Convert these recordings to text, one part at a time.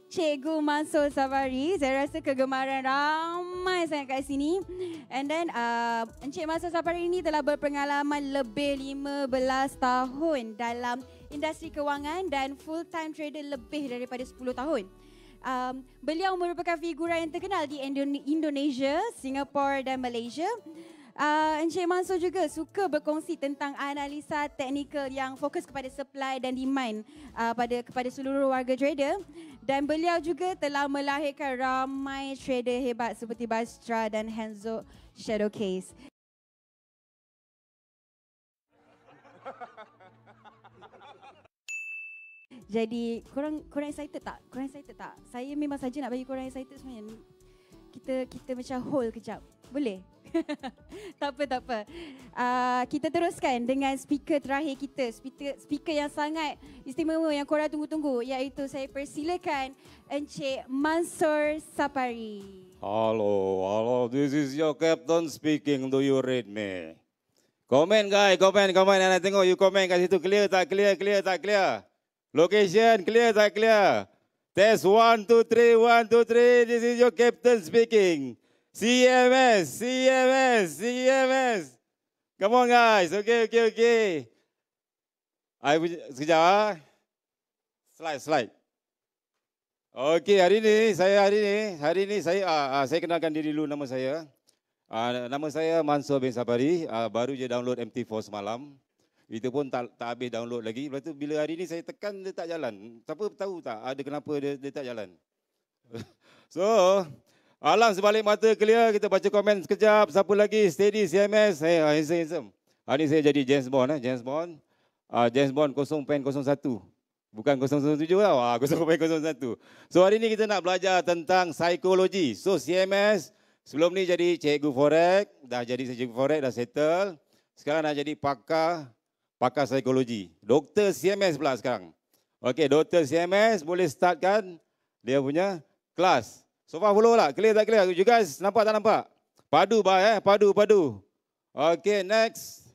Cikgu Mansur Safari. Saya rasa kegemaran ramai sangat kat sini. And then Encik Mansur Safari ini telah berpengalaman lebih 15 tahun dalam industri kewangan dan full time trader lebih daripada 10 tahun. Beliau merupakan figura yang terkenal di Indonesia, Singapura dan Malaysia. Encik Mansur juga suka berkongsi tentang analisa teknikal yang fokus kepada supply dan demand kepada seluruh warga trader. Dan beliau juga telah melahirkan ramai trader hebat seperti Bastra dan Hanzo Shadowcase. Jadi korang excited tak? Korang excited tak? Saya memang saja nak bagi korang excited sebenarnya. Kita macam hold kejap. Boleh? Tak apa. Kita teruskan dengan speaker terakhir kita. Speaker yang sangat istimewa yang korang tunggu-tunggu, iaitu saya persilakan Encik Mansur Safari. Hello, this is your captain speaking. Do you read me? Comment guys, comment. Anak tengok you comment kat situ. Clear tak clear? Location clear tak clear? Test 1, 2, 3. This is your captain speaking. CMS. Come on guys. Okay. Sekejap. Slide. Okay, hari ni saya kenalkan diri dulu nama saya. Nama saya Mansur bin Safari. Baru je download MT4 semalam. Itu pun tak habis download lagi. Lepas tu bila hari ni saya tekan dia tak jalan. Siapa tahu tak ada kenapa dia tak jalan? So, alam sebalik mata clear, kita baca komen sekejap. Siapa lagi? Steady CMS. Handsome. Hari ni saya jadi James Bond. James Bond 0.01. Bukan 007 tau. 0.01. So hari ni kita nak belajar tentang psikologi. So CMS sebelum ni jadi cikgu forex. Dah jadi cikgu forex, dah settle. Sekarang dah jadi pakar psikologi. Doktor CMS pula sekarang. Okey, Doktor CMS boleh startkan dia punya kelas. So far follow lah. Clear tak clear? You guys nampak tak nampak? Padu bah padu. Okay, next.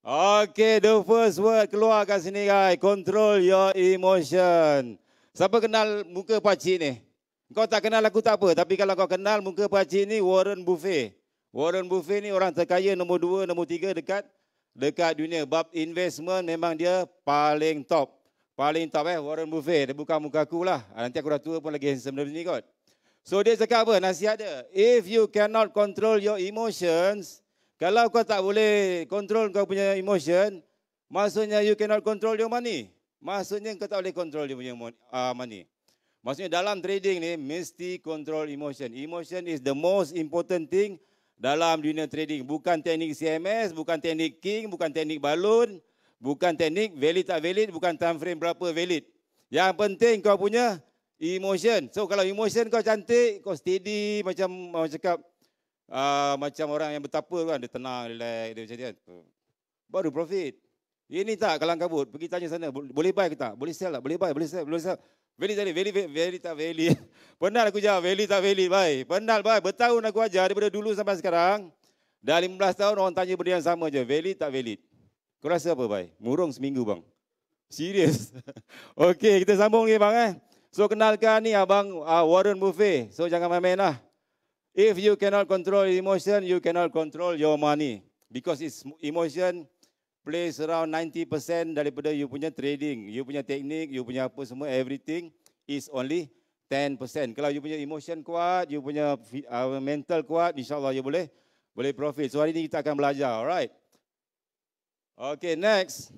Okay, the first word keluar kat sini guys. Control your emotion. Siapa kenal muka pakcik ni? Kau tak kenal aku tak apa. Tapi kalau kau kenal muka pakcik ni, Warren Buffett. Warren Buffett ni orang terkaya nombor 2, nombor 3 dekat dunia. Bab investment memang dia paling top. Warren Buffett. Dia bukan muka aku lah. Nanti aku dah tua pun lagi handsome dari ni kot. So dia cakap apa? Nasihat dia. If you cannot control your emotions, kalau kau tak boleh control kau punya emotion, maksudnya you cannot control your money. Maksudnya kau tak boleh control dia punya money. Maksudnya dalam trading ni mesti control emotion. Emotion is the most important thing dalam dunia trading. Bukan teknik CMS, bukan teknik King, bukan teknik balun, bukan teknik valid tak valid, bukan time frame berapa valid. Yang penting kau punya emotion. So kalau emotion kau cantik, kau steady macam cakap macam orang yang bertapa kan, dia tenang, relax, dia macam dia. Baru profit. Ini tak kalang kabut. Pergi tanya sana, boleh buy ke tak? Boleh sell tak? Boleh buy, boleh sell. Valid tak valid. Penat aku jawab, valid tak valid, bye. Penat, bye. Bertahun aku ajar daripada dulu sampai sekarang. Dah 15 tahun orang tanya benda yang sama je. Valid tak valid? Kau rasa apa, bye? Murung seminggu, bang. Serius. Okey, kita sambung lagi, bang. So, kenalkan ni abang Warren Buffett. So, jangan main-main lah. If you cannot control emotion, you cannot control your money. Because it's emotion plays around 90% daripada you punya trading. You punya teknik, you punya apa semua, everything is only 10%. Kalau you punya emotion kuat, you punya mental kuat, insyaAllah you boleh profit. So hari ini kita akan belajar, alright? Okay, next.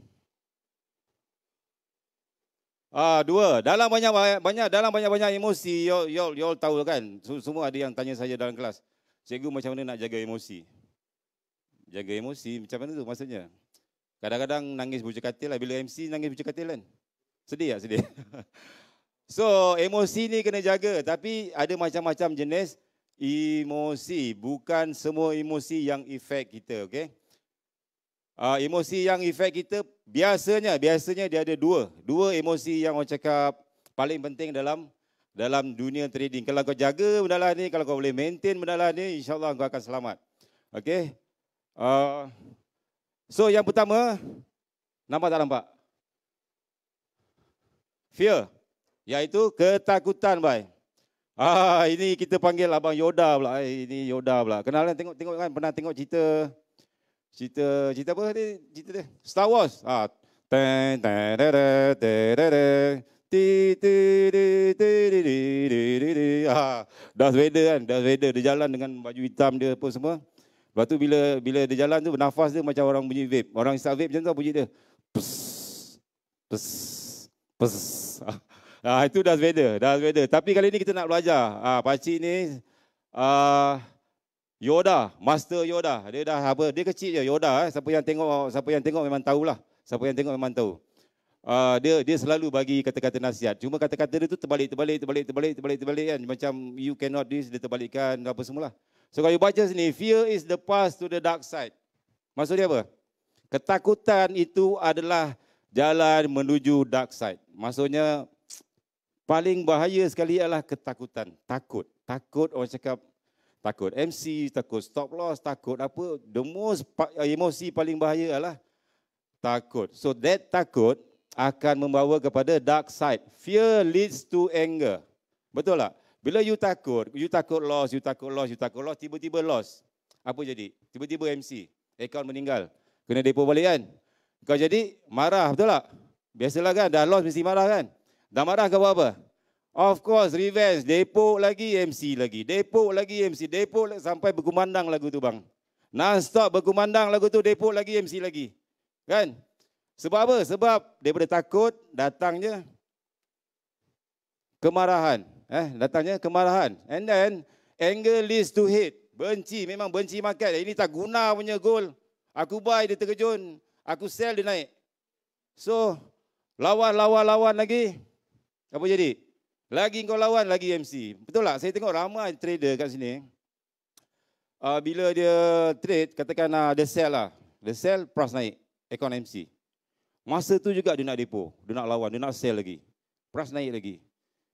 Dua. Dalam banyak emosi, you all tahu kan? Semua ada yang tanya saya dalam kelas. Cikgu macam mana nak jaga emosi? Jaga emosi macam mana tu maksudnya? Kadang-kadang nangis bujuk katil lah. Bila MC nangis bujuk katil kan? Sedih tak? Sedih. So, emosi ni kena jaga. Tapi ada macam-macam jenis emosi. Bukan semua emosi yang efek kita. Okay? Emosi yang efek kita biasanya dia ada dua emosi yang orang cakap paling penting dalam dunia trading. Kalau kau jaga benda lah ni, kalau kau boleh maintain benda lah ni, insyaAllah kau akan selamat. Okay? So yang pertama, nampak tak nampak? Fear. Iaitu ketakutan, bye. Ini kita panggil Abang Yoda pula. Ini Yoda pula. Kenal kan? Tengok kan? Pernah tengok cerita apa ni? Cerita dia? Star Wars. Darth Vader kan? Darth Vader dia jalan dengan baju hitam dia apa semua. Lepas tu bila dia jalan tu bernafas dia macam orang bunyi vape. Orang isap vape macam tu bunyi dia. Pss, pss, pss. Itu Darth Vader. Tapi kali ni kita nak belajar. Pakcik ni Yoda, Master Yoda. Dia dah apa? Dia kecil je Yoda. Siapa yang tengok memang tahulah. Siapa yang tengok memang tahu. Dia selalu bagi kata-kata nasihat. Cuma kata-kata dia tu terbalik kan. Macam you cannot do this, dia terbalikkan apa semualah. So kalau you baca sini, fear is the path to the dark side. Maksud dia apa? Ketakutan itu adalah jalan menuju dark side. Maksudnya paling bahaya sekali adalah ketakutan. Takut orang cakap takut MC, takut stop loss, takut apa. The most emosi paling bahaya adalah takut. So that takut akan membawa kepada dark side. Fear leads to anger. Betul tak? Bila you takut loss, tiba-tiba loss. Apa jadi? Tiba-tiba MC, akaun meninggal. Kena depo balik kan? Kau jadi marah, betul tak? Biasalah kan, dah loss mesti marah kan? Dah marah kau buat apa? Of course, revenge. Depo lagi, MC lagi. Depo lagi, MC. Depo sampai berkumandang lagu tu bang. Non-stop berkumandang lagu tu, depo lagi, MC lagi. Kan? Sebab apa? Sebab daripada takut, datangnya kemarahan. Datangnya kemarahan. And then, anger leads to hate. Benci, memang benci market. Ini tak guna punya goal. Aku buy, dia terkejun. Aku sell, dia naik. So, lawan lagi. Apa jadi? Lagi kau lawan, lagi MC. Betul tak? Saya tengok ramai trader kat sini. Bila dia trade, katakan dia sell lah. Dia sell, price naik. Account MC. Masa tu juga dia nak depo. Dia nak lawan, dia nak sell lagi. Price naik lagi.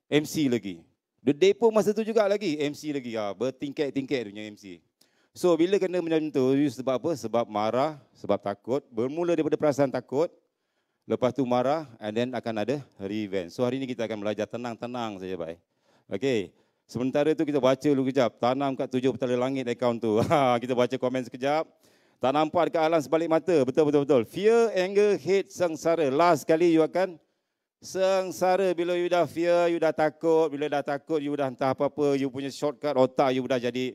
MC lagi. Dia depo masa tu juga lagi. MC lagi. Bertingkat-tingkat punya MC. So, bila kena macam tu, sebab apa? Sebab marah, sebab takut. Bermula daripada perasaan takut. Lepas tu marah, and then akan ada revenge. So, hari ini kita akan belajar tenang-tenang saja, baik. Okey. Sementara tu kita baca dulu kejap. Tanam kat 7 petala langit akaun tu. Kita baca komen sekejap. Tak nampak dekat alam sebalik mata. Betul. Fear, anger, hate, sengsara. Last kali you akan sengsara. Bila you dah fear, you dah takut. Bila dah takut, you dah entah apa-apa. You punya shortcut otak, you dah jadi,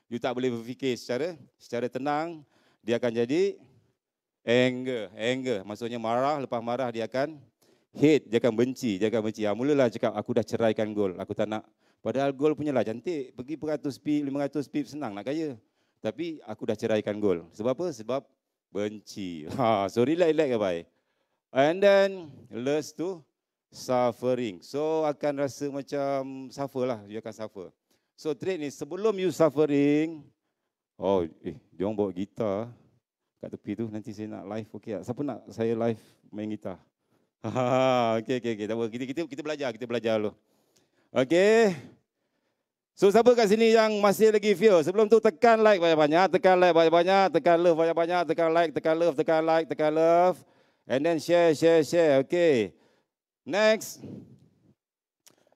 you tak boleh berfikir secara tenang. Dia akan jadi anger. Maksudnya marah, lepas marah dia akan hate. Dia akan benci. Mulalah cakap, aku dah ceraikan goal. Aku tak nak. Padahal goal punya lah cantik. Pergi 100 pip, 500 pip, senang nak kaya. Tapi aku dah ceraikan goal. Sebab apa? Sebab benci. So relax baik. And then leads to suffering. So akan rasa macam suffer lah. You akan suffer. So trade ni sebelum you suffering. Dia orang bawa gitar kat tepi tu. Nanti saya nak live. Okey tak? Siapa nak saya live main gitar? Okey. Tak apa. Kita belajar dulu. Okey. So siapa kat sini yang masih lagi fear? Sebelum tu tekan like banyak-banyak, tekan love banyak-banyak, tekan like, tekan love. And then share. Okay. Next.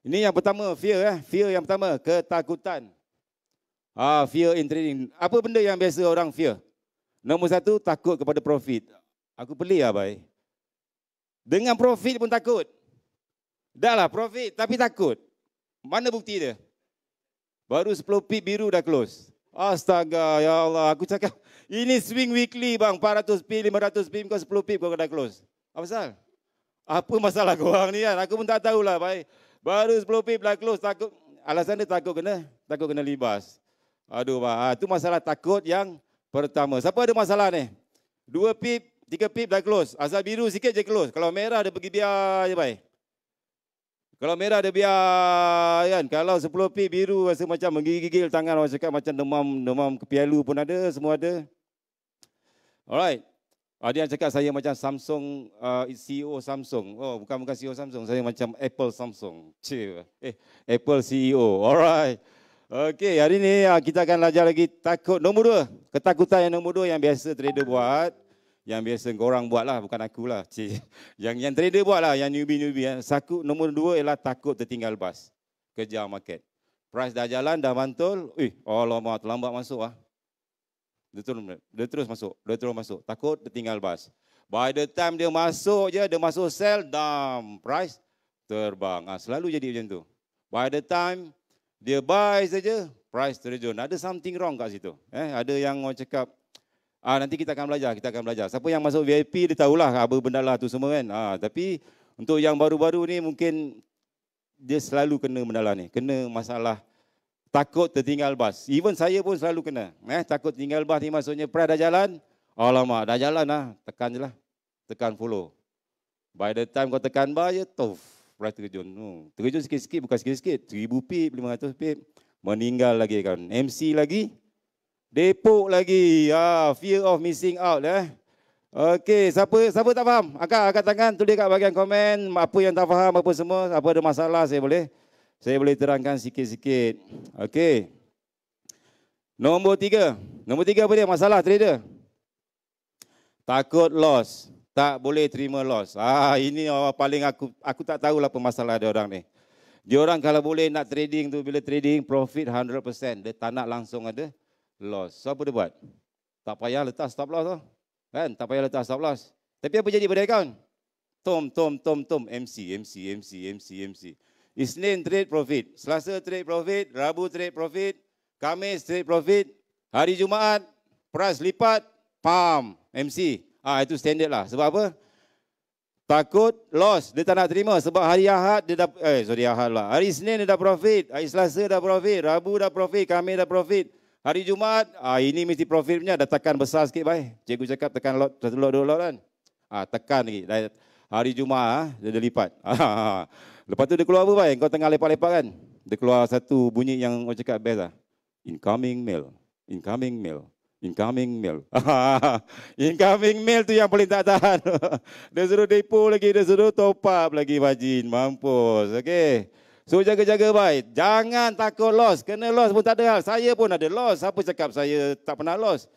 Ini yang pertama, fear. Fear yang pertama, ketakutan. Fear in trading. Apa benda yang biasa orang fear? Nombor 1, takut kepada profit. Aku pelik lah, bhai. Dengan profit pun takut. Dah lah profit tapi takut. Mana bukti dia? Baru 10 pip biru dah close. Astaga, ya Allah. Aku cakap, ini swing weekly bang. 400 pip, 500 pip, kau 10 pip kau dah close. Apa pasal? Apa masalah korang ni kan? Aku pun tak tahulah. Baik. Baru 10 pip dah close. Takut. Alasan dia takut kena libas. Aduh bang. Itu masalah takut yang pertama. Siapa ada masalah ni? 2 pip, 3 pip dah close. Asal biru sikit je close. Kalau merah dia pergi biar je baik. Kalau merah dia biar kan. Kalau 10 pip biru rasa macam menggigil tangan, orang cakap macam demam kepialu pun ada, semua ada. Alright. Ada yang cakap saya macam Samsung, CEO Samsung. Oh, bukan CEO Samsung, saya macam Apple Samsung. Apple CEO. Alright. Okey, hari ni kita akan belajar lagi takut. Nombor 2, ketakutan yang nombor 2 yang biasa trader buat. Yang biasa korang buat lah, bukan aku lah. Yang trader buat lah, yang newbie-newbie. Satu, nombor 2 ialah takut tertinggal bas. Kejar market. Price dah jalan, dah mantul. Alamak, terlambat masuk lah. Dia terus masuk. Takut tertinggal bas. By the time dia masuk je, dia masuk sell, down. Price terbang. Selalu jadi macam tu. By the time dia buy saja, price terjun. Ada something wrong kat situ. Ada yang orang cakap, nanti kita akan belajar. Siapa yang masuk VIP, dia tahulah apa benda lah tu semua kan. Tapi untuk yang baru-baru ni mungkin dia selalu kena benda lah ni. Kena masalah takut tertinggal bas. Even saya pun selalu kena. Takut tertinggal bas ni maksudnya price dah jalan. Alamak, dah jalan lah. Tekan je lah. Tekan follow. By the time kau tekan buy je, price terjun. Terjun sikit-sikit, bukan sikit-sikit. 1000 pip, 500 pip. Meninggal lagi kan. MC lagi. Depok lagi. Fear of missing out. Okey, siapa tak faham? Angkat tangan, tulis kat bahagian komen. Apa yang tak faham, apa semua. Apa ada masalah, saya boleh terangkan sikit-sikit. Okey. Nombor 3. Nombor 3 apa dia? Masalah trader. Takut loss. Tak boleh terima loss. Ini orang paling aku tak tahulah apa masalah dia orang ni. Dia orang kalau boleh nak trading tu, bila trading profit 100%, dia tak nak langsung ada loss. So apa dia buat? Tak payah letak stop loss tu. Kan? Tak payah letak stop loss. Tapi apa jadi pada account? Tom. MC. Isnin trade profit. Selasa trade profit. Rabu trade profit. Khamis trade profit. Hari Jumaat price lipat. Pam. MC. Itu standard lah. Sebab apa? Takut loss. Dia tak nak terima. Sebab hari Ahad dia dah, Ahad lah. Hari Isnin dia dah profit. Hari Selasa dah profit. Rabu dah profit. Khamis dah profit. Hari Jumaat, ini mesti profit punya. Dah tekan besar sikit, baik. Cikgu cakap tekan lot, 1 lot, 2 lot kan. Tekan lagi. Hari Jumaat, dia dah lipat. Lepas tu dia keluar apa, baik? Kau tengah lepak-lepak kan. Dia keluar satu bunyi yang orang cakap best lah. Incoming mail. Incoming mail tu yang paling tak tahan. Dia suruh depo lagi, dia suruh top up lagi margin. Mampus, okey. So jaga-jaga baik. Jangan takut loss. Kena loss pun tak ada hal. Saya pun ada loss. Siapa cakap saya tak pernah loss?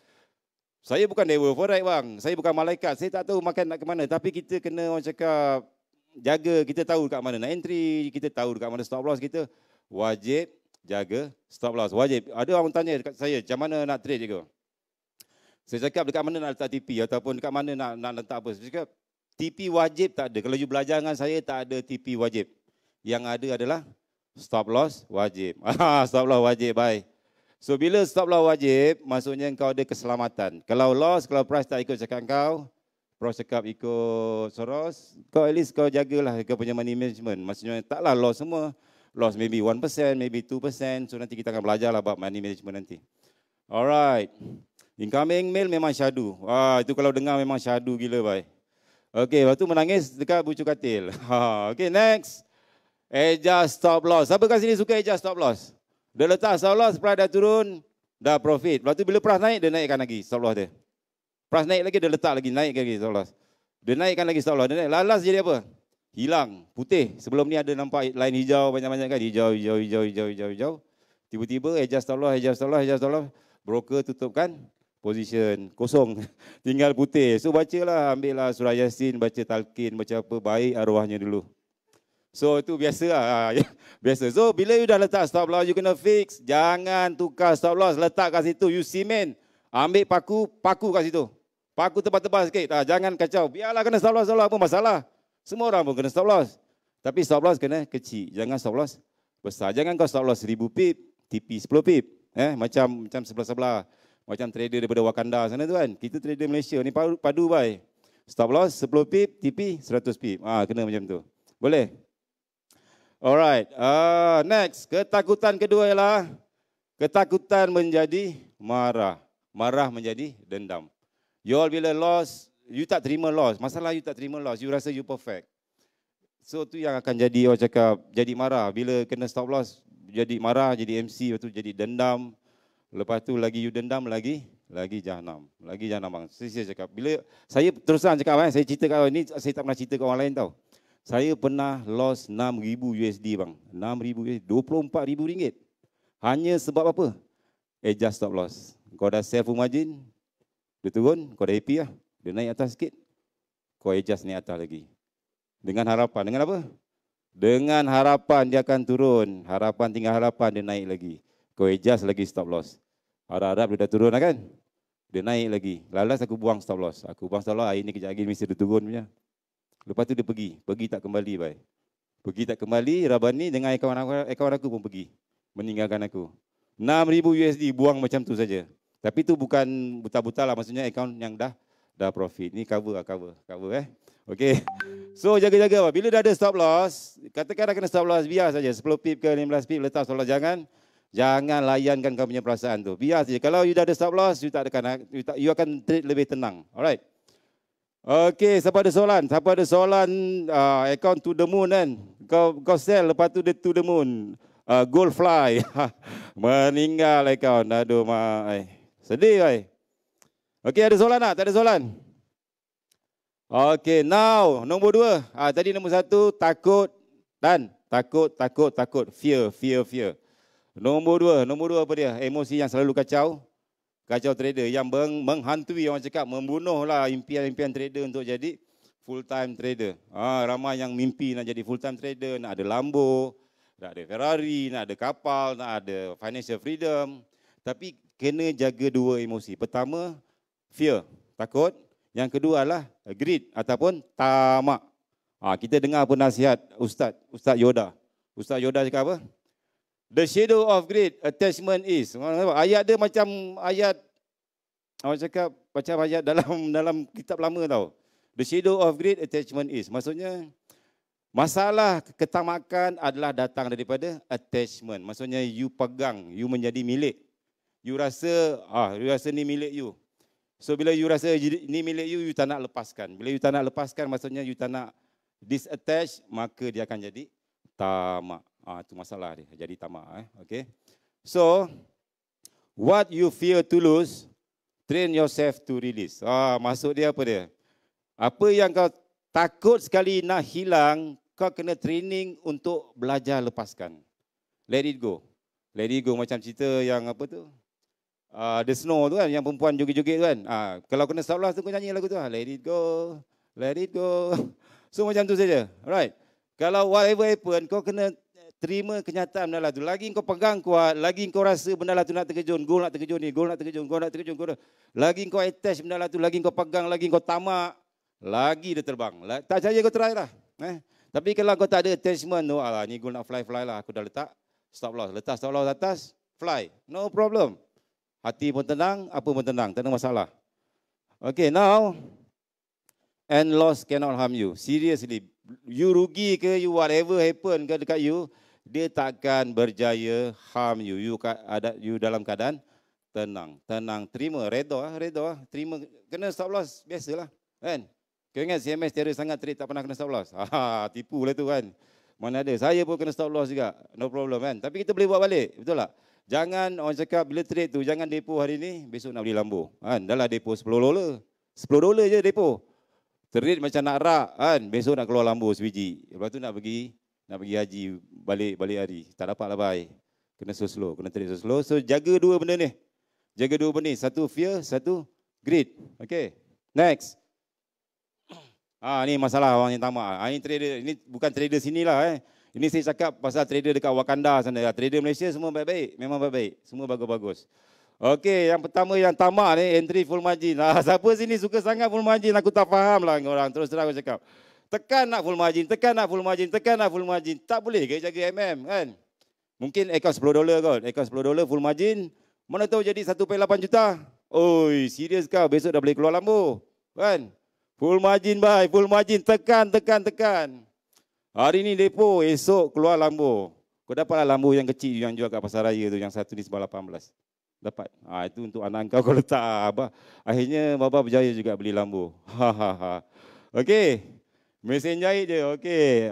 Saya bukan devil forex bang. Saya bukan malaikat. Saya tak tahu makan nak ke mana. Tapi kita kena orang cakap jaga. Kita tahu dekat mana nak entry. Kita tahu dekat mana stop loss kita. Wajib jaga stop loss. Wajib. Ada orang tanya dekat saya, macam mana nak trade je? Saya cakap dekat mana nak letak TP ataupun dekat mana nak letak apa. Saya cakap TP wajib tak ada. Kalau you belajar dengan saya tak ada TP wajib. Yang ada adalah stop loss wajib. Stop loss wajib, baik. So bila stop loss wajib, maksudnya kau ada keselamatan. Kalau loss, kalau price tak ikut cakap kau, price cakap ikut Soros, kau at least kau jagalah kau punya money management. Maksudnya taklah loss semua. Loss maybe 1%, maybe 2%. So nanti kita akan belajarlah about money management nanti. Alright. Incoming mail memang syadu. Itu kalau dengar memang syadu gila, baik. Okey, lepas tu menangis dekat bucu katil. Okey, next. Adjust stop loss. Siapa kat sini suka adjust stop loss? Dia letak stop loss, price dah turun, dah profit. Lepas tu bila price naik, dia naikkan lagi stop loss dia. Price naik lagi, dia letak lagi, naik lagi stop loss. Dia naikkan lagi stop loss. Dia naik. Lalas jadi apa? Hilang, putih. Sebelum ni ada nampak line hijau banyak-banyak kan? Hijau. Tiba-tiba adjust stop loss. Broker tutupkan position kosong. Tinggal putih. So bacalah, ambillah surah Yasin, baca talqin, baca apa, baik arwahnya dulu. So itu biasa lah. Biasa. So bila you dah letak stop loss, you kena fix. Jangan tukar stop loss. Letak kat situ. You cement. Ambil paku kat situ. Paku tebal-tebal sikit. Jangan kacau. Biarlah kena stop loss. Apa masalah? Semua orang pun kena stop loss. Tapi stop loss kena kecil. Jangan stop loss besar. Jangan kau stop loss 1000 pip. TP 10 pip. Macam sebelah-sebelah. Macam trader daripada Wakanda sana tu kan. Kita trader Malaysia ni padu baik. Stop loss 10 pip. TP 100 pip. Kena macam tu. Boleh? Alright, next, ketakutan kedua ialah ketakutan menjadi marah. Marah menjadi dendam. You all bila loss, you tak terima loss. Masalah you tak terima loss, you rasa you perfect. So tu yang akan jadi orang cakap, jadi marah. Bila kena stop loss, jadi marah, jadi MC, lepas tu jadi dendam. Lepas tu lagi you dendam, lagi jahanam. Lagi jahanam bang. Saya cakap, bila saya terus terang cakap, saya cerita kat ini, saya tak pernah cerita kat orang lain tau. Saya pernah loss 6,000 USD bang. 6,000 USD, 24,000 ringgit. Hanya sebab apa? Adjust stop loss. Kau dah sell full margin, dia turun, kau dah happy lah. Dia naik atas sikit, kau adjust naik atas lagi. Dengan harapan, dengan apa? Dengan harapan dia akan turun. Harapan tinggal harapan dia naik lagi. Kau adjust lagi stop loss. Harap-harap dia dah turun lah kan? Dia naik lagi. Lalas aku buang stop loss. Aku buang stop loss, hari ni kejap lagi mesti dia turun punya. Lepas tu dia pergi. Pergi tak kembali, bye. Pergi tak kembali, Rabani dengan akaun aku pun pergi. Meninggalkan aku. 6,000 USD buang macam tu saja. Tapi tu bukan buta-buta lah, maksudnya akaun yang dah profit. Ni cover eh. Okey. So jaga-jaga. Bila dah ada stop loss, katakan dah kena stop loss, biar saja 10 pip ke 15 pip letak stop loss, jangan layankan kau punya perasaan tu. Biar saja. Kalau you dah ada stop loss, you akan trade lebih tenang. Alright. Okey, siapa ada soalan? Account to the moon kan. Kau sell, lepas tu dia to the moon. Gold fly. Meninggal account. Aduh, sedih, ai. Okey, ada soalan tak? Tak ada soalan? Okey, now nombor 2. Tadi nombor 1 takut dan takut. Fear. Nombor 2 apa dia? Emosi yang selalu kacau trader yang menghantui, orang cakap membunuhlah impian-impian trader untuk jadi full time trader. Ramai yang mimpi nak jadi full time trader, nak ada Lambo, nak ada Ferrari, nak ada kapal, nak ada financial freedom. Tapi kena jaga 2 emosi. Pertama, fear, takut. Yang kedua adalah greed ataupun tamak. Kita dengar apa nasihat Ustaz Yoda. Ustaz Yoda cakap apa? The shadow of greed attachment is. Ayat dia macam ayat, orang cakap macam ayat dalam kitab lama tau. The shadow of greed attachment is. Maksudnya masalah ketamakan adalah datang daripada attachment. Maksudnya you pegang, you menjadi milik. You rasa ni milik you. So bila you rasa ni milik you, you tak nak lepaskan. Bila you tak nak lepaskan, maksudnya you tak nak disattach, maka dia akan jadi tamak. Itu masalah dia, jadi tamak. Okay. So, what you fear to lose, train yourself to release. Maksud dia apa dia? Apa yang kau takut sekali nak hilang, kau kena training untuk belajar lepaskan. Let it go. Let it go macam cerita yang apa tu? The Snow tu kan, yang perempuan joget-joget tu kan. Kalau kena stop loss tu kau nyanyi lagu tu. Let it go, let it go. So macam tu saja. Alright. Kalau whatever happen, kau kena terima kenyataan benda lah tu. Lagi kau pegang kuat, lagi kau rasa benda lah tu nak terkejun, goal nak terkejun ni, goal nak terkejun, goal nak terkejun. Lagi kau attach benda lah tu, lagi kau pegang, lagi kau tamak, lagi dia terbang. Tak percaya kau try lah. Tapi kalau kau tak ada attachment tu, ni goal nak fly lah, aku dah letak stop loss. Letak stop loss atas, fly. No problem. Hati pun tenang, apa pun tenang, tak ada masalah. Okay, now, and loss cannot harm you. Seriously, you rugi ke, you whatever happen ke dekat you, dia takkan berjaya harm you. You dalam keadaan tenang, terima, redha, terima. Kena stop loss, biasalah, kan? Kau ingat CMS terror sangat trade tak pernah kena stop loss? Tipu lah tu kan. Mana ada, saya pun kena stop loss juga, no problem kan. Tapi kita boleh buat balik, betul tak? Jangan orang cakap bila trade tu, jangan depo hari ni, besok nak beli Lambo. Kan? Dah lah depo $10. $10 je depo. Trade macam nak rak, kan? Besok nak keluar Lambo sebiji. Lepas tu nak pergi haji balik hari. Tak dapat lah bye. Kena slow, kena trade slow. So jaga 2 benda ni. Jaga 2 benda ni. Satu fear, satu greed. Okay. Next. Ni masalah orang yang tamak. Ini trader, ini bukan trader sinilah. Ini saya cakap pasal trader dekat Wakanda sana. Trader Malaysia semua baik-baik. Memang baik-baik. Semua bagus-bagus. Okey, yang pertama yang tamak ni, entry full margin. Siapa sini suka sangat full margin? Aku tak faham lah orang. Terus terang aku cakap. Tekan nak full margin, tekan nak full margin. Tak boleh ke jaga MM kan? Mungkin account $10 kot. Account $10 full margin. Mana tahu jadi 1.8 juta. Oi, serius kau? Besok dah boleh keluar Lambo. Kan? Full margin, bye. Full margin. Tekan. Hari ni depo, esok keluar Lambo. Kau dapatlah Lambo yang kecil yang jual kat pasar raya tu, yang satu ni sebab 18. Dapat. Itu untuk anak kau letak. Akhirnya Baba berjaya juga beli Lambo. Okey. Mesin jahit je. Okey.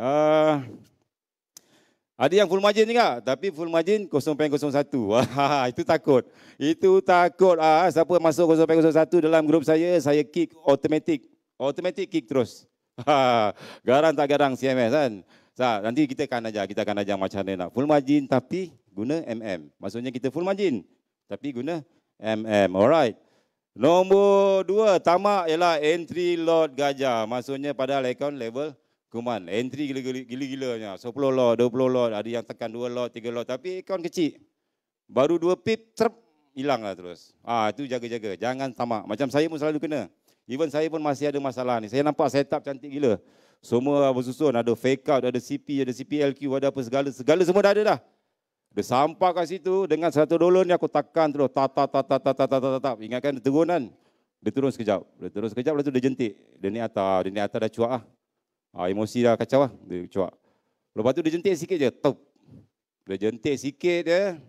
Ada yang full margin juga, tapi full margin 0.01. Itu takut. Siapa masuk 0.01 dalam grup saya kick automatic. Automatic kick terus. Garang tak garang CMS kan. Nanti kita akan ajar macam mana nak full margin tapi guna MM. Maksudnya kita full margin tapi guna MM. Alright. Nombor 2, tamak ialah entry lot gajah. Maksudnya pada account level kuman. Entry gila-gilanya. 10 lot, 20 lot, ada yang tekan 2 lot, 3 lot. Tapi account kecil. Baru 2 pip, trep, hilanglah terus. Itu jaga-jaga. Jangan tamak. Macam saya pun selalu kena. Even saya pun masih ada masalah ni. Saya nampak setup cantik gila. Semua bersusun. Ada fake out, ada CP, ada CPLQ, ada apa segala. Segala semua dah ada dah. Dia sampai kat situ dengan $100 ni aku tekan terus. Tap. Ingatkan dia turun kan. Dia turun sekejap. Lepas tu dia jentik. Dia ni atas dah cuak lah. Emosi dah kacau lah. Dia cuak. Lepas tu dia jentik sikit je. Tup. Dia jentik sikit je.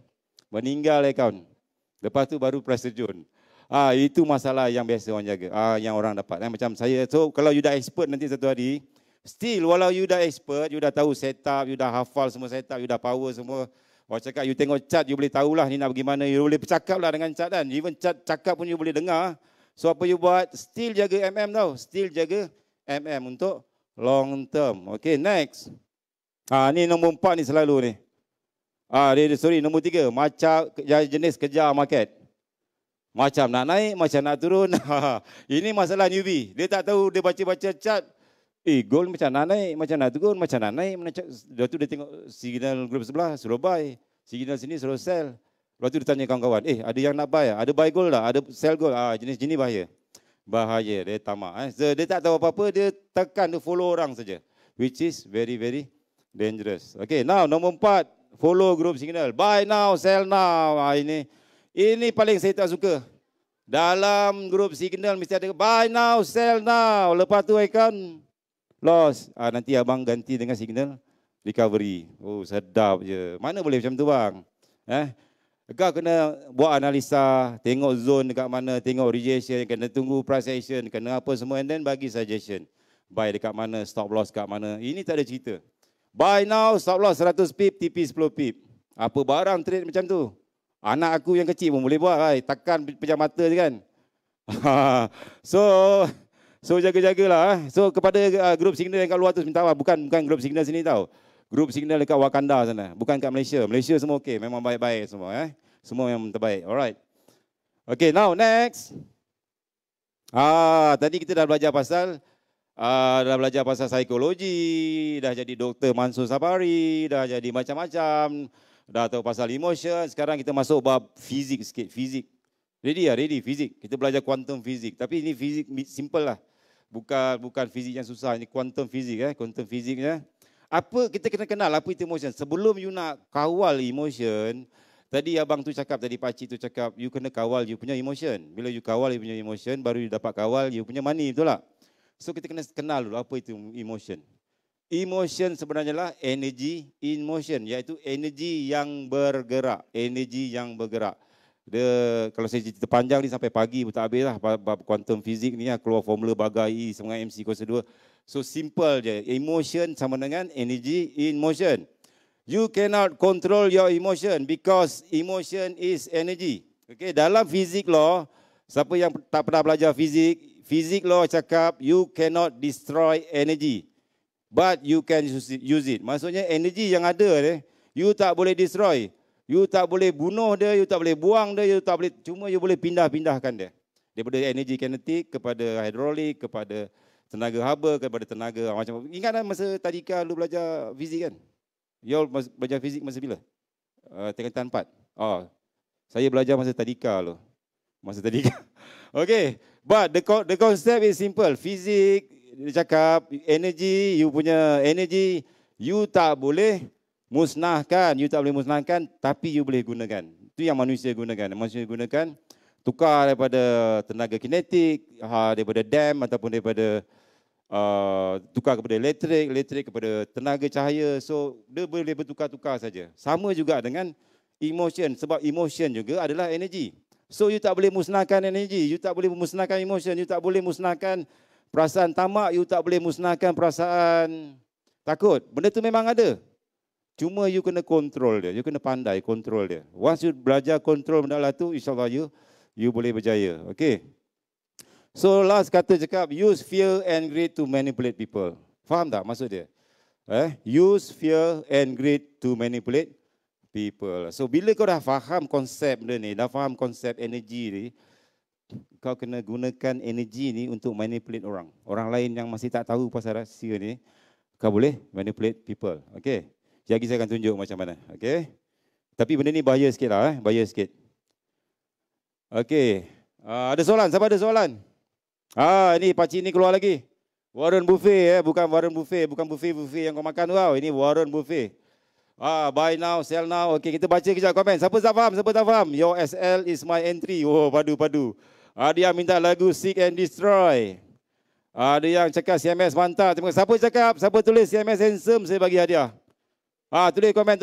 Meninggal akaun. Lepas tu baru press terjun. Itu masalah yang biasa orang jaga. Yang orang dapat. Macam saya. So kalau you dah expert nanti satu hari. Still walau you dah expert. You dah tahu setup. You dah hafal semua setup. You dah power semua. Orang cakap, you tengok cat, you boleh tahulah ni nak bagaimana. You boleh bercakap lah dengan cat kan. Even cat cakap pun you boleh dengar. So apa you buat? Still jaga MM tau. Still jaga MM untuk long term. Okay, next. Ni nombor 4 ni selalu ni. Nombor 3. Macam jenis kejar market. Macam nak naik, macam nak turun. Ini masalah newbie. Dia tak tahu, dia baca-baca cat. Gold macam nak naik, macam nak turun, macam nak naik. Lepas tu dia tengok signal grup sebelah, suruh buy. Signal sini suruh sell. Lepas tu dia tanya kawan-kawan, ada yang nak buy? Ada buy gold tak? Ada sell gold? Jenis-jenis bahaya. Bahaya, dia tamak. So, dia tak tahu apa-apa, dia tekan, dia follow orang saja. Which is very, very dangerous. Okay, now nombor 4. Follow group signal. Buy now, sell now. Ini paling saya tak suka. Dalam grup signal mesti ada buy now, sell now. Lepas tu ikan loss. Nanti abang ganti dengan signal recovery. Sedap je. Mana boleh macam tu bang? Kau kena buat analisa, tengok zone dekat mana, tengok rejection, kena tunggu price action, kena apa semua and then bagi suggestion. Buy dekat mana, stop loss dekat mana. Ini tak ada cerita. Buy now, stop loss 100 pip, TP 10 pip. Apa barang trade macam tu? Anak aku yang kecil pun boleh buat. Tekan pejam mata je kan. So jaga-jagalah. So kepada grup signal yang kat luar tu minta maaf. Bukan grup signal sini tau. Grup signal dekat Wakanda sana. Bukan kat Malaysia. Malaysia semua okey. Memang baik-baik semua. Semua yang terbaik. Alright. Okay, now next. Tadi kita dah belajar pasal psikologi. Dah jadi Dr. Mansur Sabari. Dah jadi macam-macam. Dah tahu pasal emotion. Sekarang kita masuk bab fizik sikit. Fizik. Ready, fizik. Kita belajar quantum fizik. Tapi ini fizik simple lah. Bukan fizik yang susah. Ini quantum fizik. Quantum fiziknya. Apa kita kena kenal apa itu emotion. Sebelum you nak kawal emotion, tadi abang tu cakap, tadi pakcik tu cakap, you kena kawal you punya emotion. Bila you kawal you punya emotion, baru you dapat kawal you punya money, betul tak? So kita kena kenal dulu apa itu emotion. Emotion sebenarnya lah energy in motion, iaitu energi yang bergerak. Energi yang bergerak. Kalau saya cerita panjang ni sampai pagi pun tak habis lah. Bab quantum fizik ni keluar formula bagai sama MC kuasa 2. So simple je. Emotion sama dengan energy in motion. You cannot control your emotion because emotion is energy. Okay, dalam fizik law, siapa yang tak pernah belajar fizik, fizik law cakap you cannot destroy energy. But you can use it. Maksudnya energy yang ada ni, you tak boleh destroy. You tak boleh bunuh dia, you tak boleh buang dia, you tak boleh, cuma you boleh pindah-pindahkan dia. Daripada energi kinetik kepada hidrolik, kepada tenaga haba, kepada tenaga macam. Ingat kan masa tadika lu belajar fizik kan? You belajar fizik masa bila? Tingkatan 4. Saya belajar masa tadika lu. Masa tadika. Okay, but the concept is simple. Fizik, dia cakap energi, you punya energi, you tak boleh musnahkan, you tak boleh musnahkan, tapi you boleh gunakan. Itu yang manusia gunakan. Manusia gunakan tukar daripada tenaga kinetik, daripada dam ataupun daripada tukar kepada elektrik kepada tenaga cahaya. So dia boleh bertukar-tukar saja. Sama juga dengan emotion, sebab emotion juga adalah energi. So you tak boleh musnahkan energi, you tak boleh musnahkan emotion, you tak boleh musnahkan perasaan tamak, you tak boleh musnahkan perasaan takut. Benda tu memang ada. Cuma you kena kontrol dia, you kena pandai kontrol dia. Once you belajar kontrol benda lah tu, insyaAllah you boleh berjaya. Okay. So last kata cakap, use fear and greed to manipulate people. Faham tak maksud dia? Use fear and greed to manipulate people. So bila kau dah faham konsep benda ni, dah faham konsep energi ni, kau kena gunakan energi ni untuk manipulate orang. Orang lain yang masih tak tahu pasal rahsia ni, kau boleh manipulate people. Okey. Jadi saya akan tunjuk macam mana. Okey. Tapi benda ni bahaya sikit lah. Bahaya sikit. Okey. Ada soalan? Siapa ada soalan? Ini pakcik ni keluar lagi. Warren Buffett bukan Warren Buffett, bukan buffet yang kau makan tu tau. Ini Warren Buffett. Buy now, sell now. Okey, kita baca kejap komen. Siapa tak faham? Siapa tak faham? Your SL is my entry. Oh, padu. Dia minta lagu Seek and Destroy. Ada yang cakap CMS mantap. Terima kasih. Siapa cakap? Siapa tulis CMS handsome? Saya bagi hadiah. Tulis komen.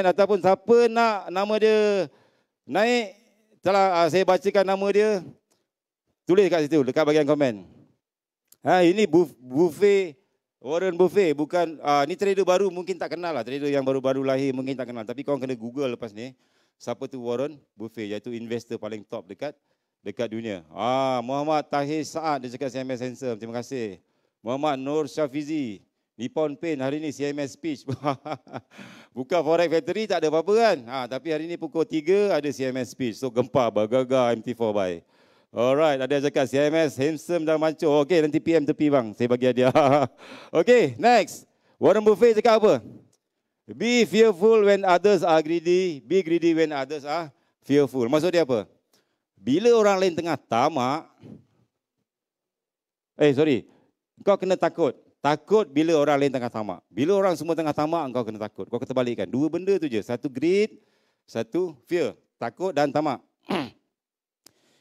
Ataupun siapa nak nama dia naik, telah saya bacakan nama dia. Tulis kat situ, dekat bahagian komen. Ini Buffett, Warren Buffett, bukan, ni trader baru mungkin tak kenal lah. Trader yang baru-baru lahir mungkin tak kenal. Tapi kau kena Google lepas ni. Siapa tu Warren Buffett, iaitu investor paling top dekat dunia. Muhammad Tahir Saad, dia cakap CMS handsome. Terima kasih. Muhammad Nur Syafizi, Nippon Paint hari ni CMS speech. Bukan Forex Factory, tak ada apa-apa kan. Tapi hari ni pukul 3 ada CMS speech. So gempar, bagaga MT4 buy. Alright, ada yang cakap CMS handsome dan mancur. Okey, nanti PM tepi bang, saya bagi hadiah. Okey, next. Warren Buffett cakap apa? Be fearful when others are greedy. Be greedy when others are fearful. Maksud dia apa? Bila orang lain tengah tamak, kau kena takut. Takut bila orang lain tengah tamak. Bila orang semua tengah tamak, kau kena takut. Kau kena balikkan. Dua benda tu je. Satu greed, satu fear. Takut dan tamak.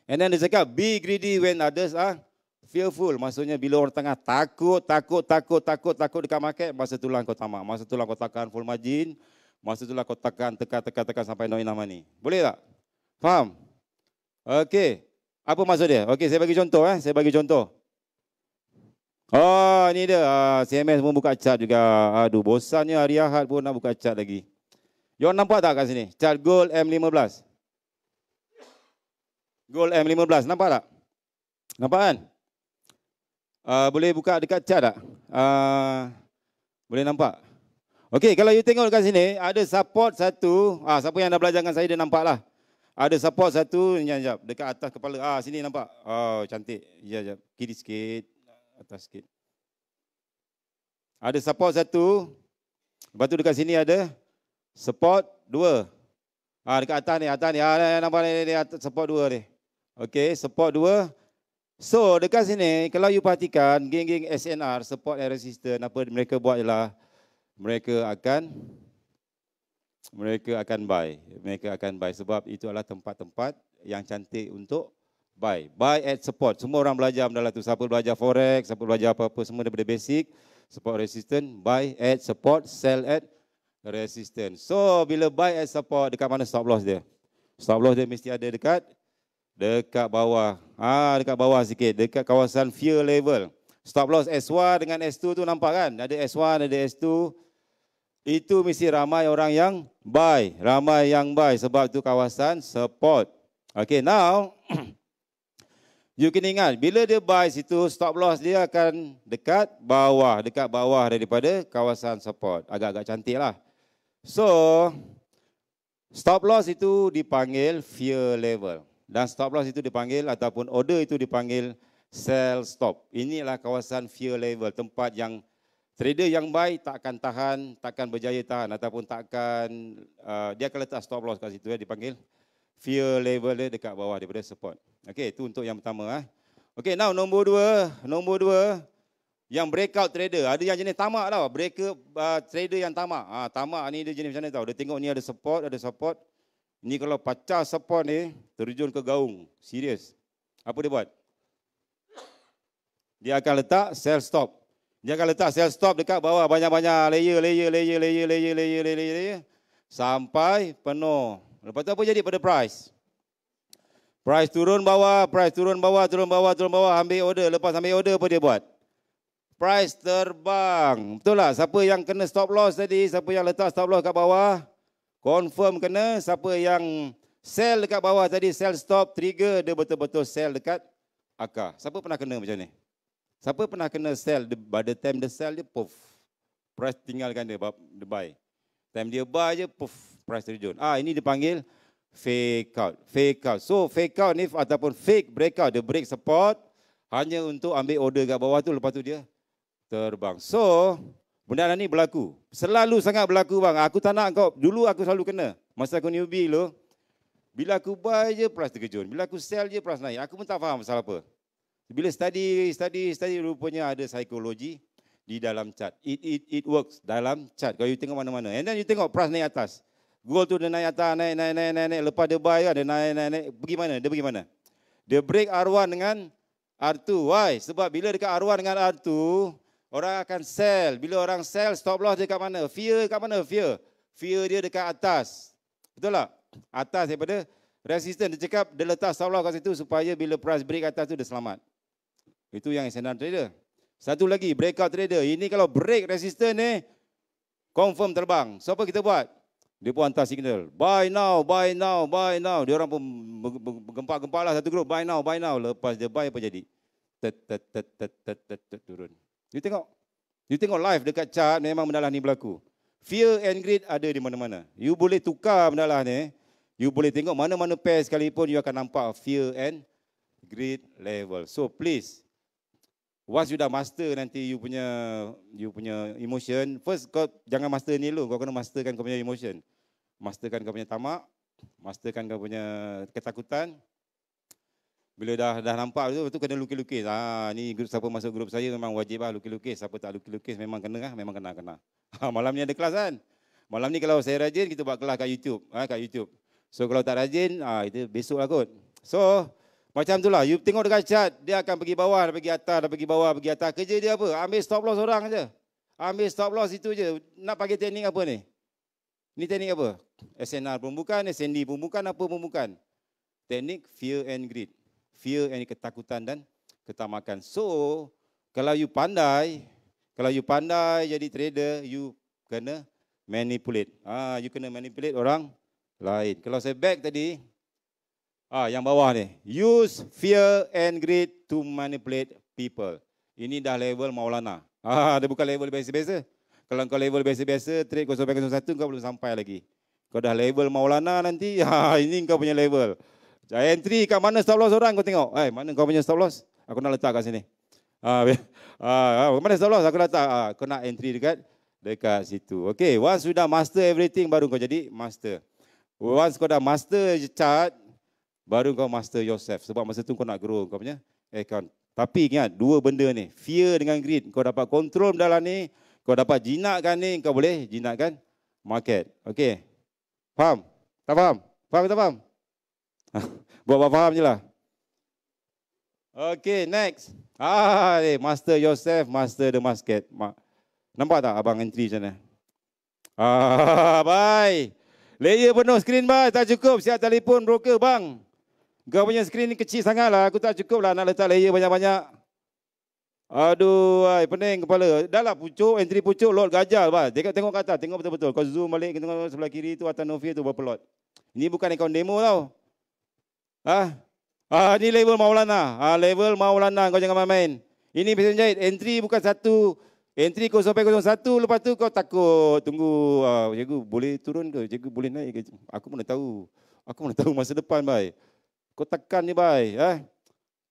And then dia cakap, be greedy when others are fearful. Maksudnya bila orang tengah takut dekat market, masa itulah kau tamak. Masa itulah kau tekan full margin. Masa itulah kau tekan sampai no enough money. Boleh tak? Faham? Okey. Apa maksud dia? Okey, saya bagi contoh. Saya bagi contoh. Ini dia. CMS pun buka chart juga. Aduh, bosannya hari Ahad pun nak buka chart lagi. You nampak tak kat sini? Chart gold M15. Gold M15, nampak tak? Nampak kan? Boleh buka dekat chart tak? Boleh nampak? Okey, kalau you tengok dekat sini, ada support satu. Siapa yang dah belajar dengan saya, dia nampak lah. Ada support satu, sekejap, dekat atas kepala. Sini nampak? Cantik. Sekejap, kiri sikit, atas sikit. Ada support satu. Lepas tu dekat sini ada support dua. Dekat atas ni. Nampak ni, support dua ni. Okey, support 2. So, dekat sini, kalau you perhatikan, geng-geng SNR, support and resistance, apa mereka buat ialah, mereka akan buy. Mereka akan buy sebab itu adalah tempat-tempat yang cantik untuk buy. Buy at support. Semua orang belajar dalam tu. Siapa belajar Forex, siapa belajar apa-apa, semua daripada basic. Support resistance, buy at support, sell at resistance. So, bila buy at support, dekat mana stop loss dia? Stop loss dia mesti ada dekat bawah. Dekat bawah sikit. Dekat kawasan fear level. Stop loss S1 dengan S2 tu nampak kan? Ada S1, ada S2. Itu mesti ramai orang yang buy. Ramai yang buy sebab itu kawasan support. Okay, now you kena ingat, bila dia buy situ, stop loss dia akan dekat bawah daripada kawasan support. Agak-agak cantik lah. So, stop loss itu dipanggil fear level. Dan stop loss itu dipanggil ataupun order itu dipanggil sell stop. Inilah kawasan fear level, tempat yang trader yang buy tak akan tahan, takkan berjaya tahan ataupun takkan dia akan letak stop loss kat situ, dipanggil fear level dia dekat bawah daripada support. Okey, itu untuk yang pertama. Okey, now nombor dua yang breakout trader. Ada yang jenis tamak tau, trader yang tamak. Tamak ni dia jenis macam mana tau. Dia tengok ni ada support. Ni kalau pecah support ni, terjun ke gaung. Serius. Apa dia buat? Dia akan letak sell stop. Dekat bawah banyak-banyak layer. Sampai penuh. Lepas tu apa jadi pada price? Price turun bawah, ambil order. Lepas ambil order apa dia buat? Price terbang. Betul tak? Siapa yang kena stop loss tadi, siapa yang letak stop loss kat bawah, confirm kena. Siapa yang sell dekat bawah tadi, sell stop, trigger, dia betul-betul sell dekat akar. Siapa pernah kena macam ni? Siapa pernah kena sell, by the time dia sell, dia puff. Price tinggalkan dia buy. Time dia buy je, puff, price terjun. Ini dipanggil fake out. Fake out. So fake out ni ataupun fake breakout, the break support hanya untuk ambil order kat bawah tu, lepas tu dia terbang. So benda ni berlaku. Selalu sangat berlaku bang. Aku tak nak kau, dulu aku selalu kena. Masa aku newbie dulu, bila aku buy je price terkejut. Bila aku sell je price naik. Aku pun tak faham pasal apa. Bila study rupanya ada psikologi di dalam chart. It works dalam chart. Kalau you tengok mana-mana. And then you tengok price naik atas. Gold tu dia naik atas, naik. Lepas dia buy kan, dia naik. Pergi mana? Dia pergi mana? Dia break R1 dengan R2. Why? Sebab bila dekat R1 dengan R2, orang akan sell. Bila orang sell, stop loss dia kat mana? Fear kat mana? Fear dia dekat atas. Betul tak? Atas daripada resistance. Dia cakap dia letak stop loss kat situ supaya bila price break atas tu dia selamat. Itu yang extended trader. Satu lagi, breakout trader. Ini kalau break resistance ni, confirm terbang. So apa kita buat? Dia pun hantar signal. Buy now. Dia orang pun bergempak-gempak lah satu grup. Buy now. Lepas dia buy apa jadi? Turun. You tengok live dekat chart, memang benda lah ni berlaku. Fear and greed ada di mana-mana. You boleh tukar benda lah ni. You boleh tengok mana-mana pair sekalipun, you akan nampak fear and greed level. So please, once you dah master nanti you punya emotion, first kau jangan master ni dulu, kau kena masterkan kau punya emotion. Masterkan kau punya tamak, masterkan kau punya ketakutan. Bila dah nampak tu kena lukis-lukis. Ni grup siapa masuk grup saya memang wajib lah lukis-lukis. Siapa tak lukis-lukis memang kena lah, memang kena. Malam ni ada kelas kan? Malam ni kalau saya rajin kita buat kelas kat YouTube. So kalau tak rajin, itu besok lah kot. So macam tu lah, you tengok dekat chart, dia akan pergi bawah, pergi atas, pergi bawah, pergi atas. Kerja dia apa? Ambil stop loss orang je. Ambil stop loss itu je. Nak pakai teknik apa ni? Ni teknik apa? SNR pun bukan, SND pun bukan, apa pun bukan. Teknik fear and greed. Fear and ketakutan dan ketamakan. So, kalau you pandai jadi trader, you kena manipulate. You kena manipulate orang lain. Kalau saya back tadi, yang bawah ni, use fear and greed to manipulate people. Ini dah level Maulana. Dia bukan level biasa-biasa. Kalau kau level biasa-biasa, trade 0.01 kau belum sampai lagi. Kau dah level Maulana nanti, ini kau punya level. Entry kat mana stop loss orang kau tengok. Mana kau punya stop loss? Aku nak letak kat sini. Mana stop loss? Aku letak. Kau nak entry dekat situ. Okay, once sudah master everything, baru kau jadi master. Once kau dah master chart, baru kau master yourself. Sebab masa tu kau nak grow kau punya account. Tapi ingat, dua benda ni. Fear dengan greed. Kau dapat kontrol dalam ni. Kau dapat jinakkan ni. Kau boleh jinakkan market. Okay. Faham? Tak faham? Faham tak faham? Buat faham je lah. Okay, next. Master yourself, master the market. Nampak tak abang entry macam mana? Bye. Layer penuh screen bye. Tak cukup. Siap telefon broker bang. Kau punya screen ni kecil sangat lah. Aku tak cukup lah nak letak layer banyak-banyak. Aduh, pening kepala. Dah lah pucuk, entry pucuk, lot gajal. Tengok kat atas, tengok betul-betul. Kau zoom balik, tengok sebelah kiri tu, atas Novia tu berapa lot. Ini bukan account demo tau. Ni level Maulana. Level Maulana, kau jangan main-main. Ini mesin jahit, entry bukan satu. Entry 0.01, lepas tu kau takut. Tunggu, cikgu boleh turun ke? Cikgu boleh naik ke? Aku mana tahu. Masa depan, bye. Kau tekan ni, bye.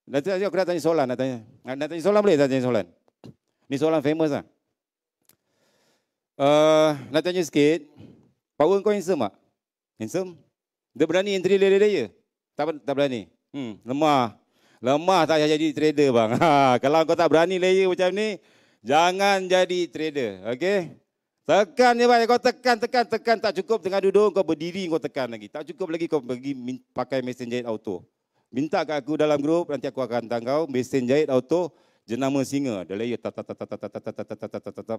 Nanti aku nak tanya soalan, nak tanya soalan boleh tak tanya soalan? Ni soalan famous lah. Nak tanya sikit, power kau handsome tak? Handsome? Dia berani entry layer? Tak berani? Lemah tak jadi trader bang. Kalau kau tak berani layer macam ni, jangan jadi trader. Okay? Tekan je bang, kau tekan. Tak cukup tengah duduk, kau berdiri kau tekan lagi. Tak cukup lagi kau pergi pakai mesin jahit auto. Minta kat aku dalam grup, nanti aku akan hantar kau mesin jahit auto jenama singa. Dia layer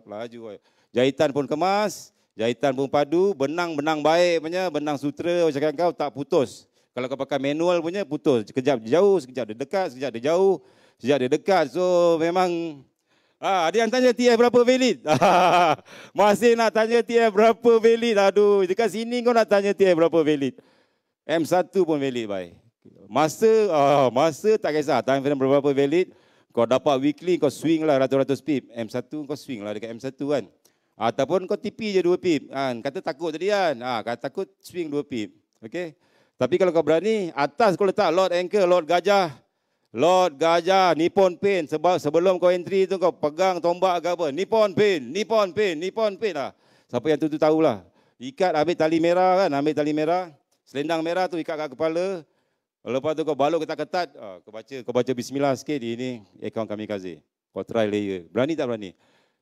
laju. Jahitan pun kemas, jahitan pun padu, benang baik punya, benang sutra macam kau tak putus. Kalau kau pakai manual punya putus. Sekejap jauh, sekejap dia dekat, sekejap dia jauh, sekejap dia dekat. So memang ada yang tanya TF berapa valid? Masih nak tanya TF berapa valid? Aduh, dekat sini kau nak tanya TF berapa valid? M1 pun valid, bye. Masa tak kisah. Time frame berapa valid? Kau dapat weekly, kau swing lah ratus-ratus pip. M1 kau swing lah dekat M1 kan. Ataupun kau TP je 2 pip. Kata takut tadi kan. Kata takut swing 2 pip. Okay. Tapi kalau kau berani, atas kau letak Lord Anchor, Lord Gajah, Nippon Paint. Sebab sebelum kau entry tu kau pegang tombak ke apa. Nippon Paint lah. Siapa yang tu tahulah. Ikat ambil tali merah kan, ambil tali merah. Selendang merah tu ikat kat kepala. Lepas tu kau balut ketat-ketat. Kau baca bismillah sikit. Ini akaun kamikaze. Kau try layer. Berani tak berani?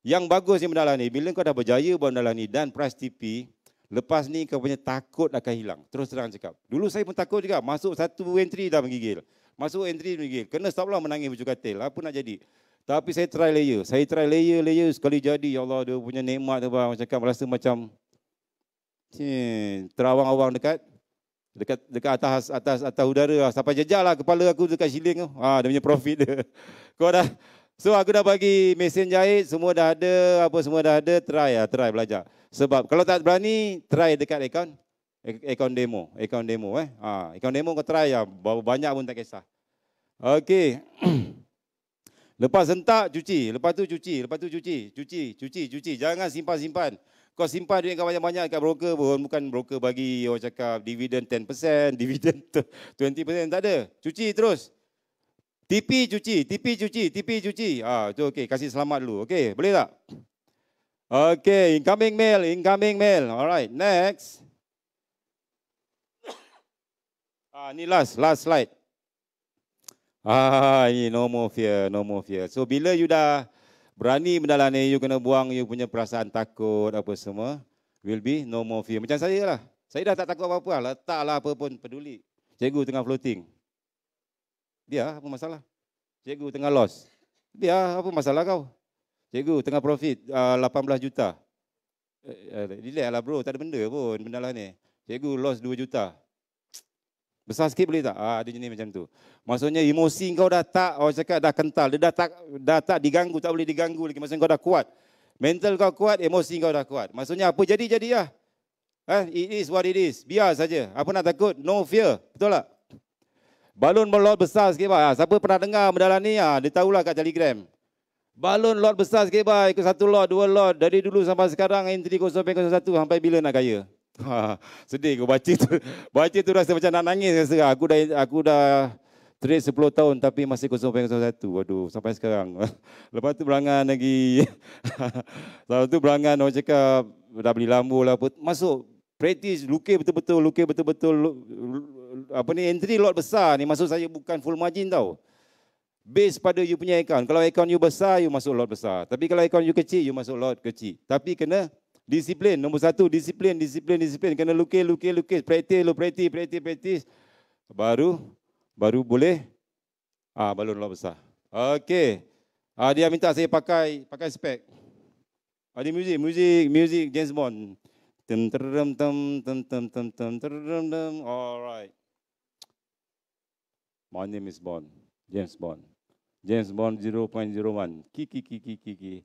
Yang bagus ni benda ni, bila kau dah berjaya buat benda ni dan price TP, lepas ni kau punya takut akan hilang. Terus terang cakap. Dulu saya pun takut juga. Masuk satu entry dah menggigil. Masuk entry menggigil. Kena stop lah menangis baju katil. Apa nak jadi? Tapi saya try layer. Layer sekali jadi. Ya Allah, dia punya nikmat tu bang. Cakap rasa macam terawang-awang dekat atas udara. Sampai jejak lah kepala aku dekat shilling tu. Dia punya profit dia. Kau dah. So aku dah bagi mesin jahit, semua dah ada, semua dah ada, try belajar. Sebab kalau tak berani, try dekat akaun demo. Akaun demo kau try lah, banyak pun tak kisah. Okey. Lepas hentak, cuci. Lepas tu cuci. Jangan simpan. Kau simpan duit kau banyak-banyak kat broker pun, bukan broker bagi orang cakap dividen 10%, dividen 20%, tak ada. Cuci terus. TP cuci. Tu okey, kasih selamat dulu. Okey, boleh tak? Okey, incoming mail. Alright, next. Ni last slide. Ini no more fear. So bila you dah berani benda ni, you kena buang you punya perasaan takut apa semua. Will be no more fear. Macam saya lah. Saya dah tak takut apa-apa lah. Letaklah apa pun peduli. Cikgu tengah floating. Dia apa masalah? Cikgu tengah loss. Dia apa masalah kau? Cikgu tengah profit 18 juta. Relax lah bro, tak ada benda pun benda lah ni. Cikgu loss 2 juta. Besar sikit boleh tak? Dia jenis macam tu. Maksudnya emosi kau dah tak, orang cakap dah kental. Dia dah tak diganggu, tak boleh diganggu lagi. Maksudnya kau dah kuat. Mental kau kuat, emosi kau dah kuat. Maksudnya apa jadi lah. It is what it is. Biar saja. Apa nak takut? No fear. Betul tak? Balon lot besar sikit bah. Siapa pernah dengar benda ni? Dia tahulah kat Telegram. Balon lot besar sikit bah. Ikut 1 lot, 2 lot. Dari dulu sampai sekarang entry 0.01 sampai bila nak kaya? Sedih kau baca tu rasa macam nak nangis rasa. Aku dah trade 10 tahun tapi masih 0.01. Waduh, sampai sekarang. Lepas tu berangan lagi. Lepas tu berangan orang cakap dah beli lambu lah. Masuk practice, lukis betul-betul. Entry lot besar ni maksud saya bukan full margin tau. Base pada you punya account. Kalau account you besar, you masuk lot besar. Tapi kalau account you kecil, you masuk lot kecil. Tapi kena disiplin. Nombor 1, disiplin. Kena lukis. Practice. Baru boleh balon lot besar. Okey. Dia minta saya pakai spek. Ada music James Bond. Alright. My name is Bond. James Bond 0.01. Kiki.